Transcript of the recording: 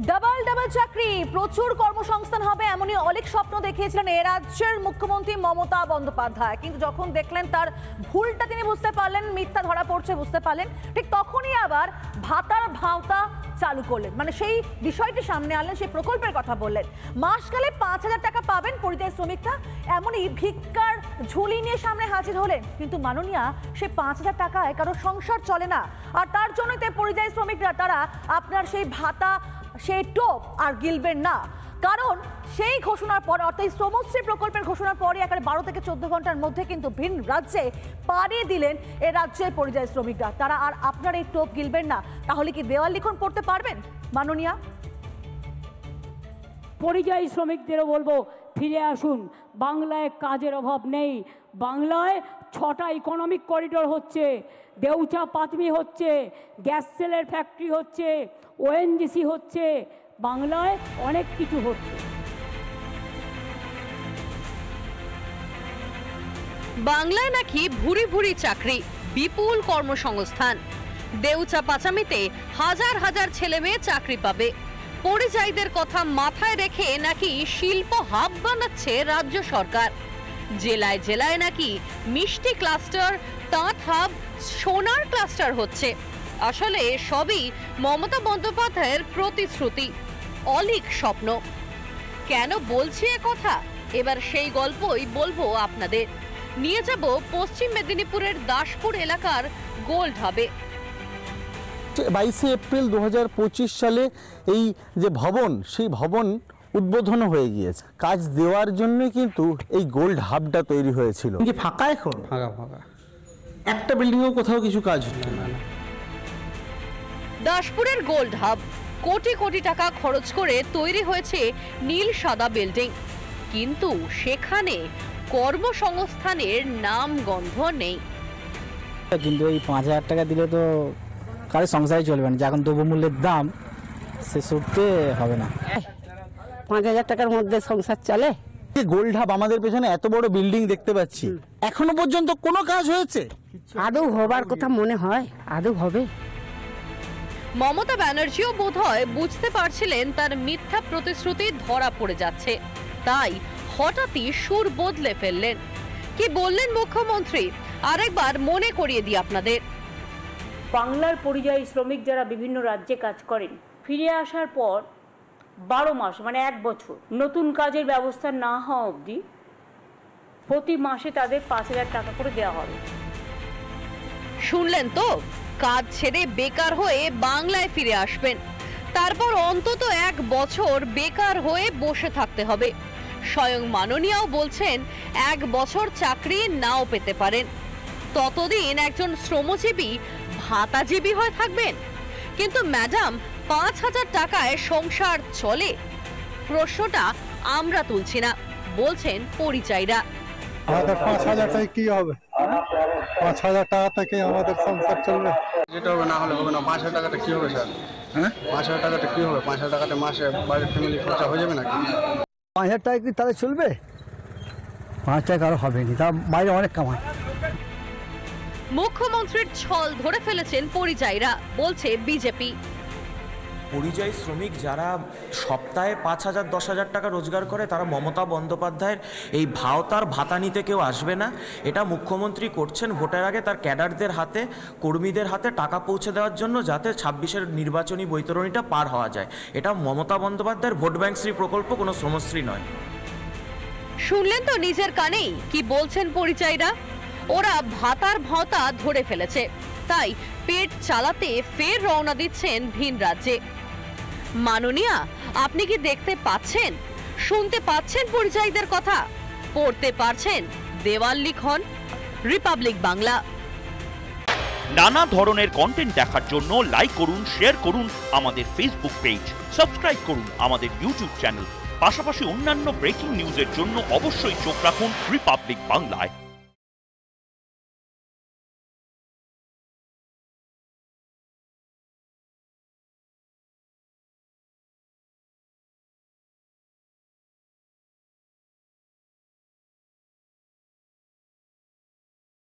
Double double চাকরি, প্রচুর কর্মসংস্থান হবে এমনই অনেক স্বপ্ন দেখিয়েছিলেন এ রাজ্যের মুখ্যমন্ত্রী মমতা বন্দ্যোপাধ্যায়। কিন্তু যখন দেখলেন তার ভুলটা তিনি বুঝতে পারলেন, মিথ্যা ধরা পড়ছে বুঝতে পারলেন, ঠিক তখনই আবার ভাতার ভাওতা চালু করলেন। মানে সেই বিষয়টি সামনে আনলেন, সেই প্রকল্পের কথা বললেন। মাস গেলে ৫,০০০ টাকা পাবেন পরিযায়ী শ্রমিকরা, এমনই ভিক্ষার ঝুলি নিয়ে সামনে হাজির হলেন। কিন্তু মাননীয়া, সে ৫,০০০ টাকায় কারো সংসার চলে না। আর তার জন্যই তো পরিযায়ী শ্রমিকরা তারা আপনার সেই ভাতা, সেই টোপ আর গিলবেন না। কারণ সেই ঘোষণার পর, অর্থাৎ শ্রমশ্রী প্রকল্পের ঘোষণার পরে একেবারে ১২ থেকে ১৪ ঘন্টার মধ্যে কিন্তু ভিন রাজ্যে পাড়িয়ে দিলেন এ রাজ্যের পরিযায়ী শ্রমিকরা। তারা আর আপনার এই টোপ গিলবেন না। তাহলে কি দেওয়াল লিখন পড়তে পারবেন মাননীয়া? পরিযায়ী শ্রমিকদেরও বলবো, ফিরে আসুন। বাংলায় কাজের অভাব নেই। বাংলায় ৬টা ইকোনমিক করিডোর হচ্ছে, দেউচা পাতমি হচ্ছে, গ্যাস সেলের ফ্যাক্টরি হচ্ছে, ওএনজিসি হচ্ছে, বাংলায় অনেক কিছু হচ্ছে। বাংলায় নাকি ভুরি ভুরি চাকরি, বিপুল কর্মসংস্থান। দেউচা পাচামিতে হাজার হাজার ছেলে মেয়ে চাকরি পাবে। পরিযায়ীদের কথা মাথায় রেখে নাকি শিল্প হাব বানাচ্ছে রাজ্য সরকার। জেলায় জেলায় নাকি মিষ্টি ক্লাস্টার, তাঁত হাব, সোনার ক্লাস্টার হচ্ছে। আসলে সবই মমতা বন্দ্যোপাধ্যায়ের প্রতিশ্রুতি, অলীক স্বপ্ন। কেন বলছি এ কথা? এবার সেই গল্পই বলবো আপনাদের। নিয়ে যাব পশ্চিম মেদিনীপুরের দাসপুর এলাকার গোল্ড হাবে। 22 এপ্রিল 2025 সালে এই যে ভবন, সেই ভবন উদ্বোধন হয়ে গিয়েছে। কাজ দেওয়ার জন্য কিন্তু এই গোল্ড হাবটা তৈরি হয়েছিল। কি ফাঁকা এখন? ফাঁকা ফাঁকা, একটা বিল্ডিংও কোথাও কিছু কাজ হচ্ছে না। দাসপুরের গোল্ড হাব কোটি কোটি টাকা খরচ করে তৈরি হয়েছে নীল সাদা বিল্ডিং, কিন্তু সেখানে কর্মসংস্থানের নাম গন্ধ নেই। কিন্তু এই ৫,০০০ টাকা দিলে তো কারো সংসারই চলবে না। যখন দ্রব্যমূল্যের দাম, সে সত্যি হবে না। ৫,০০০ টাকার মধ্যে সংসার চলে? গোল্ড হাব, আমাদের পেছনে এত বড় বিল্ডিং দেখতে পাচ্ছি, এখনো পর্যন্ত কোনো কাজ হয়েছে? আদৌ হবার কথা মনে হয়? আদৌ হবে? মমতা ব্যানার্জিও বোধহয় বুঝতে পারছিলেন তার মিথ্যা প্রতিশ্রুতি ধরা পড়ে যাচ্ছে, তাই হঠাৎই সুর বদলে ফেললেন। কি বললেন মুখ্যমন্ত্রী আরেকবার মনে করিয়ে দিই আপনাদের। বাংলার পরিযায়ী শ্রমিক যারা বিভিন্ন রাজ্যে কাজ করেন, ফিরে আসার পর ১২ মাস মানে ১ বছর নতুন কাজের ব্যবস্থা না হওয়া অবধি প্রতি মাসে তাদের ৫,০০০ টাকা করে দেওয়া হবে। শুনলেন তো? কাজ ছেড়ে বেকার হয়ে বাংলায় ফিরে আসবেন, তারপর অন্তত ১ বছর বেকার হয়ে বসে থাকতে হবে। স্বয়ং মাননীয়াও বলছেন ১ বছর চাকরি নাও পেতে পারেন। ততদিন একজন শ্রমজীবী ভাতাজীবী হয়ে থাকবেন। কিন্তু ম্যাডাম, ৫,০০০ টাকায় সংসার চলে? প্রশ্নটা আমরা তুলছি না, বলছেন পরিযায়ীরা। আমাদের ৫,০০০ টাকায় কি হবে? ৫,০০০ টাকা থেকে আমাদের সংসার চলবে? যেটা হবে না হলে হবে না। ৫,০০০ টাকাটা কি হবে স্যার? হ্যাঁ, ৫,০০০ টাকাটা কি হবে? ৫,০০০ টাকাতে মাসে বাড়ির ফ্যামিলি খরচা হয়ে যাবে নাকি? ৫,০০০ টাকা কি তাহলে চলবে? ৫ টাকা আরও হবে না, তার বাইরে অনেক কামায়। মুখ্যমন্ত্রীর ছল ধরে ফেলেছেন পরিযায়ীরা, বলছে বিজেপি। পরিযায়ী শ্রমিক যারা সপ্তাহে ৫,০০০ ১০,০০০ টাকা রোজগার করে, তারা মমতা বন্দ্যোপাধ্যায়ের এই ভাওতার ভাতা নিতে কেউ আসবে না। এটা মুখ্যমন্ত্রী করছেন ভোটের আগে তার ক্যাডারদের হাতে, কর্মীদের হাতে টাকা পৌঁছে দেওয়ার জন্য, যাতে ২৬-এর নির্বাচনী বৈতরণীটা পার হওয়া যায়। এটা মমতা বন্দ্যোপাধ্যায়ের ভোট ব্যাংকশ্রী প্রকল্প, কোনো শ্রমশ্রী নয়। শুনলেন তো নিজের কানেই কি বলছেন পরিযায়ীরা। ওরা ভাতার ভাওতা ধরে ফেলেছে, তাই পেট চালাতে ফের রওনা দিচ্ছেন ভিন রাজ্যে। মাননীয়া, আপনি কি দেখতে পাচ্ছেন, শুনতে পাচ্ছেন পরিযায়ীদের কথা? পড়তে পারছেন দেওয়াল লিখন? রিপাবলিক বাংলা। নানা ধরনের কন্টেন্ট দেখার জন্য লাইক করুন, শেয়ার করুন আমাদের ফেসবুক পেজ, সাবস্ক্রাইব করুন আমাদের ইউটিউব চ্যানেল। পাশাপাশি অন্যান্য ব্রেকিং নিউজের জন্য অবশ্যই চোখ রাখুন রিপাবলিক বাংলায়।